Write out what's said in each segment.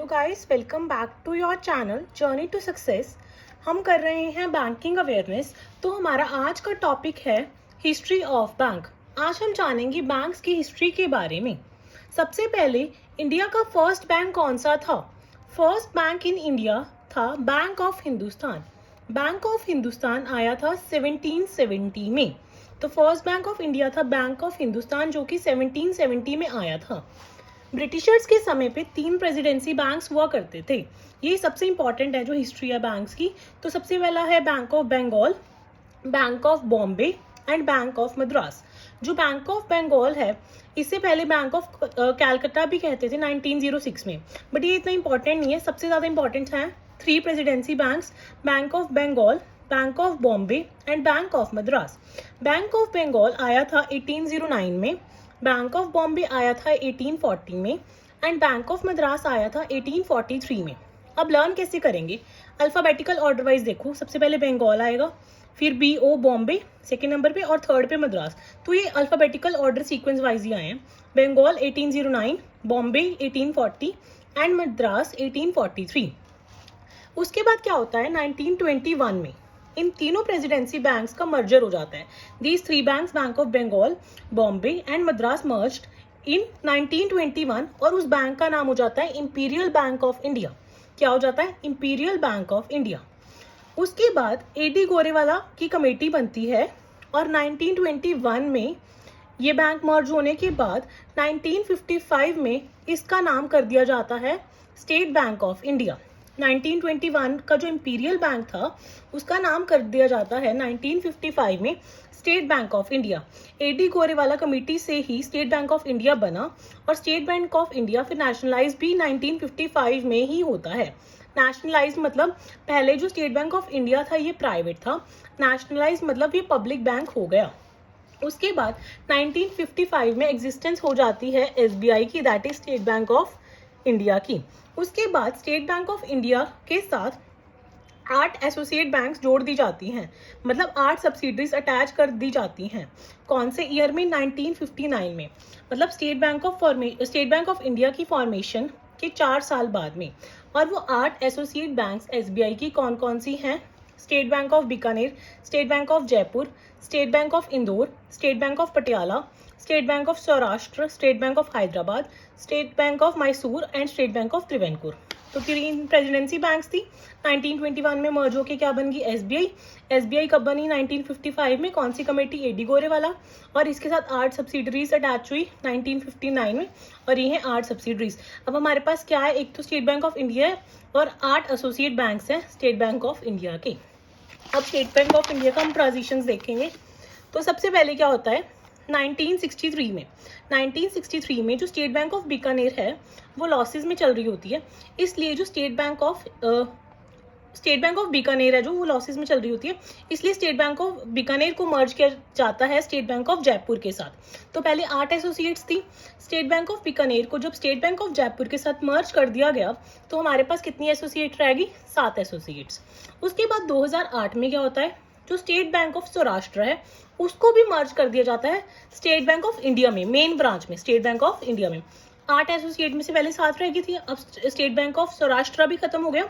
Guys, welcome back to your channel journey to success. हम कर रहे हैं बैंकिंग अवेयरनेस। तो हमारा आज का टॉपिक है हिस्ट्री ऑफ बैंक। आज हम जानेंगे बैंक्स की हिस्ट्री के बारे में। सबसे पहले इंडिया का फर्स्ट बैंक कौन सा था? फर्स्ट बैंक इन इंडिया था bank of Hindustan. Bank of Hindustan आया था 1770 में। तो फर्स्ट बैंक ऑफ इंडिया था बैंक ऑफ हिंदुस्तान, जो कि 1770 में आया था। ब्रिटिशर्स के समय पे 3 प्रेसिडेंसी बैंक्स हुआ करते थे। ये सबसे इंपॉर्टेंट है जो हिस्ट्री है बैंक्स की। तो सबसे पहला है bank of Bengal, bank of Bombay and bank of Madras. जो बैंक ऑफ बंगाल है, इससे पहले बैंक ऑफ कैलकाटा भी कहते थे 1906 में, बट ये इतना इंपॉर्टेंट नहीं है। सबसे ज़्यादा इंपॉर्टेंट है 3 presidency banks, bank of Bengal, bank of Bombay and bank of Madras. Bank of Bengal आया था 1809 में, बैंक ऑफ बॉम्बे आया था 1840 में एंड बैंक ऑफ मद्रास आया था 1843 में। अब लर्न कैसे करेंगे? अल्फ़ाबेटिकल ऑर्डर वाइज देखो। सबसे पहले बंगाल आएगा, फिर BO बॉम्बे सेकेंड नंबर पे और थर्ड पे मद्रास। तो ये अल्फ़ाबेटिकल ऑर्डर सीक्वेंस वाइज ही आए हैं। बंगाल 1809, बॉम्बे 1840 एंड मद्रास 1843। उसके बाद क्या होता है 1921 में इन तीनों प्रेसिडेंसी बैंक्स का मर्जर हो जाता है। These 3 banks, bank of Bengal, Bombay and Madras, merged in 1921 और उस बैंक का नाम हो जाता है इंपीरियल बैंक ऑफ इंडिया। क्या हो जाता है? Imperial bank of India. उसके बाद AD गोरेवाला की कमेटी बनती है और 1921 में ये बैंक मर्ज होने के बाद 1955 में इसका नाम कर दिया जाता है स्टेट बैंक ऑफ इंडिया। 1921 का जो इंपीरियल बैंक था उसका नाम कर दिया जाता है 1955 में State Bank of India. AD Gorewala committee से ही स्टेट बैंक ऑफ इंडिया बना और स्टेट बैंक ऑफ इंडिया फिर नेशनलाइज भी 1955 में ही होता है। नेशनलाइज मतलब पहले जो स्टेट बैंक ऑफ इंडिया था ये प्राइवेट था, नेशनलाइज मतलब ये पब्लिक बैंक हो गया। उसके बाद 1955 में एग्जिस्टेंस हो जाती है SBI की, that is state Bank of India की। उसके बाद स्टेट बैंक ऑफ इंडिया के साथ 8 एसोसिएट बैंक्स जोड़ दी जाती हैं, मतलब 8 सब्सिडरीज अटैच कर दी जाती हैं। कौन से ईयर में? 1959 में, मतलब स्टेट बैंक ऑफ इंडिया की फॉर्मेशन के 4 साल बाद में। और वो 8 एसोसिएट बैंक्स SBI की कौन कौन सी हैं? State Bank of Bikaner, State Bank of Jaipur, State Bank of Indore, State Bank of Patiala, State Bank of Saurashtra, State Bank of Hyderabad, State Bank of Mysore and State Bank of Travancore. तो 3 प्रेसिडेंसी बैंक्स थी। 1921 में मर्ज होके क्या बन गई? SBI कब बनी? 1955 में। कौन सी कमेटी? AD गोरेवाला। और इसके साथ 8 सब्सिडरीज अटैच हुई 1959 में, और ये हैं 8 सब्सिडरीज। अब हमारे पास क्या है? एक तो स्टेट बैंक ऑफ इंडिया है और 8 एसोसिएट बैंक्स हैं स्टेट बैंक ऑफ इंडिया के। अब स्टेट बैंक ऑफ इंडिया का हम ट्रांजिशंस देखेंगे। तो सबसे पहले क्या होता है 1963 में जो स्टेट बैंक ऑफ बीकानेर है वो लॉसेस में चल रही होती है, इसलिए जो स्टेट बैंक ऑफ बीकानेर है जो वो लॉसेस में चल रही होती है, इसलिए स्टेट बैंक ऑफ बीकानेर को मर्ज किया जाता है स्टेट बैंक ऑफ जयपुर के साथ। तो पहले 8 एसोसिएट्स थी। स्टेट बैंक ऑफ बीकानेर को जब स्टेट बैंक ऑफ जयपुर के साथ मर्ज कर दिया गया तो हमारे पास कितनी एसोसिएट रहेगी? 7 एसोसिएट्स। उसके बाद 2008 में क्या होता है, जो स्टेट बैंक ऑफ सौराष्ट्र है उसको भी मर्ज कर दिया जाता है स्टेट बैंक ऑफ इंडिया में, मेन ब्रांच में, स्टेट बैंक ऑफ इंडिया में। 8 एसोसिएट में से पहले 7 रह गई थी, अब स्टेट बैंक ऑफ सौराष्ट्र भी खत्म हो गया,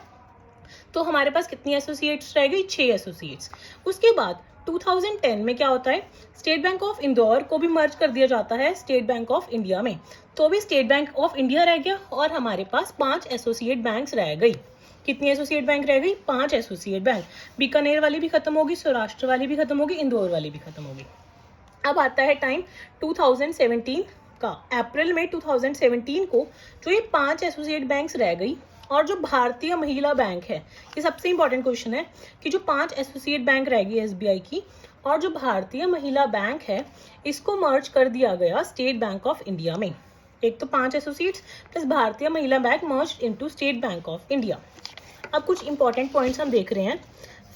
तो हमारे पास कितनी एसोसिएट्स रह गई? 6 एसोसिएट्स। उसके बाद 2010 में क्या होता है, स्टेट बैंक ऑफ इंदौर को भी मर्ज कर दिया जाता है स्टेट बैंक ऑफ इंडिया में, तो भी स्टेट बैंक ऑफ इंडिया रह गया और हमारे पास 5 एसोसिएट बैंक्स रह गई। कितनी एसोसिएट बैंक रह गई? 5 एसोसिएट बैंक। बीकानेर वाली भी खत्म होगी, सौराष्ट्र वाली भी खत्म होगी, इंदौर वाली भी खत्म होगी। अब आता है टाइम 2017 का। अप्रैल में 2017 को जो ये 5 एसोसिएट बैंक्स रह गई और जो भारतीय महिला बैंक है, ये सबसे इंपॉर्टेंट क्वेश्चन है कि जो 5 एसोसिएट बैंक रह गई SBI की और जो भारतीय महिला बैंक है इसको मर्ज कर दिया गया स्टेट बैंक ऑफ इंडिया में। एक तो 5 एसोसिएट्स प्लस भारतीय महिला bank merge into state Bank of India. अब कुछ इंपॉर्टेंट पॉइंट्स हम देख रहे हैं।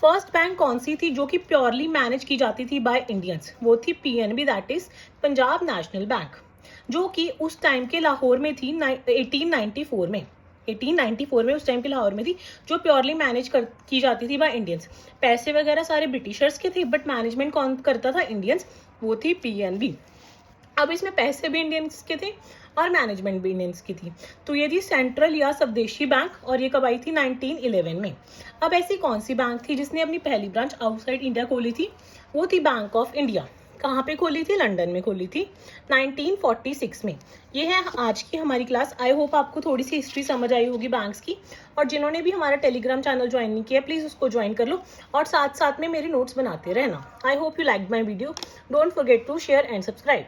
फर्स्ट बैंक कौन सी थी जो कि प्योरली मैनेज की जाती थी बाय इंडियंस? वो थी PNB, that is Punjab national bank, जो कि उस टाइम के लाहौर में थी 1894 में उस टाइम के लाहौर में थी, जो प्योरली मैनेज की जाती थी बाय इंडियंस। पैसे वगैरह सारे ब्रिटिशर्स के थे बट मैनेजमेंट कौन करता था? इंडियंस, वो थी PNB। अब इसमें पैसे भी इंडियंस के थे और मैनेजमेंट भी इंडियंस की थी। तो ये थी सेंट्रल या स्वदेशी बैंक और ये कब आई थी 1911 में। अब ऐसी कौन सी बैंक थी जिसने अपनी पहली ब्रांच आउटसाइड इंडिया खोली थी? वो थी बैंक ऑफ इंडिया। कहाँ पे खोली थी? लंदन में खोली थी 1946 में। ये है आज की हमारी क्लास। आई होप आपको थोड़ी सी हिस्ट्री समझ आई होगी बैंक्स की। और जिन्होंने भी हमारा टेलीग्राम चैनल ज्वाइन नहीं किया प्लीज़ उसको ज्वाइन कर लो और साथ साथ में मेरे नोट्स बनाते रहना। I hope you like my video. Don't forget to share and subscribe.